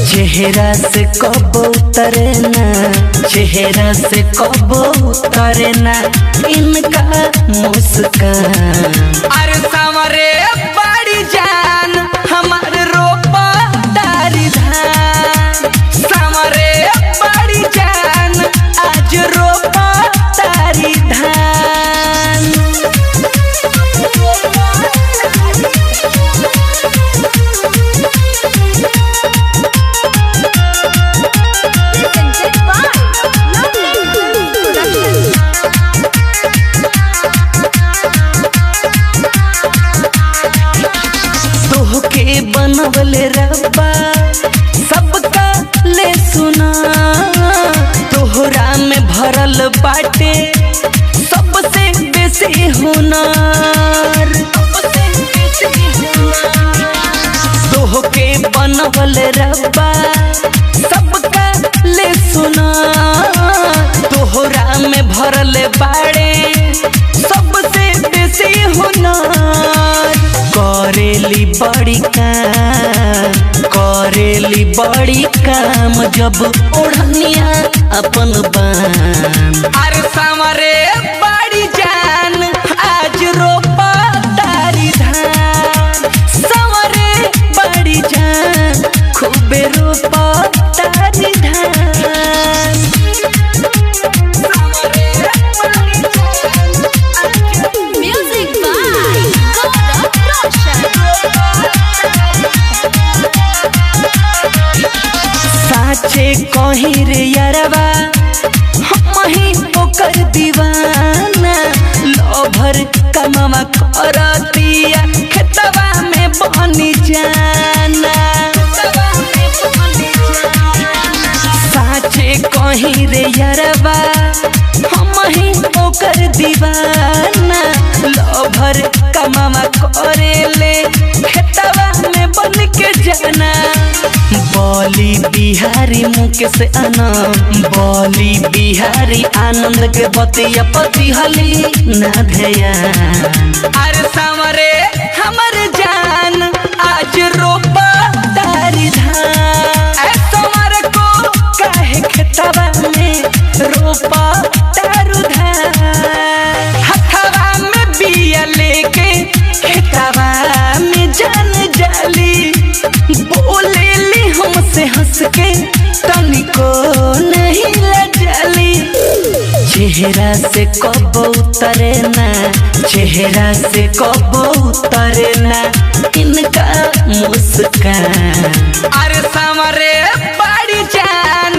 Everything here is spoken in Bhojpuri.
चेहरा से कब उतरे ना, चेहरा से कब उतरे ना इनका मुस्कान। अरे सामरे बड़ी जान हमारे रोपा तारी धान, सामरे बड़ी जान आज रोपा तारी धान। बनवले रब्बा सबका ले सुना, तोहरा में भरल बाटे सबसे बेसी हुनर। तोहके बनवले रब्बा सबका ले सुना, तोहरा में भरल बाटे सबसे बेसी हुनर। करेली बड़ी काम, करेली बड़ी काम जब ओढ़निया अपन बान। अरे सामरे बड़ी जान आज रोपा तारी धान, सामरे बड़ी जान खूबे रोपा तारी धान। साचे कहीं रे यारवा हम ही ओकर दीवाना, लोभर कमावा करतिया खेतवा में बनी जाना। साचे कहीं रे यारवा हम ही ओकर दीवाना, लोभर कमावा करेले खेतवा में बन के जाना। बोली बिहारी मुकेश आनंद, बोली बिहारी आनंद के बतिया पति हली ना ध्यान। अरे सामरे हमर जान आज रोपा तारी धान, सामर को काहे खेतवा में रोपा तारू धान। हथवा में बिया लेके खेतवा में जान जाली, बोले हमसे हंस के तनिको नहीं लजाली। चेहरा से कब उतरे ना, चेहरा से कब उतरे ना इनका मुस्कान। अरे सामरे बड़ी जान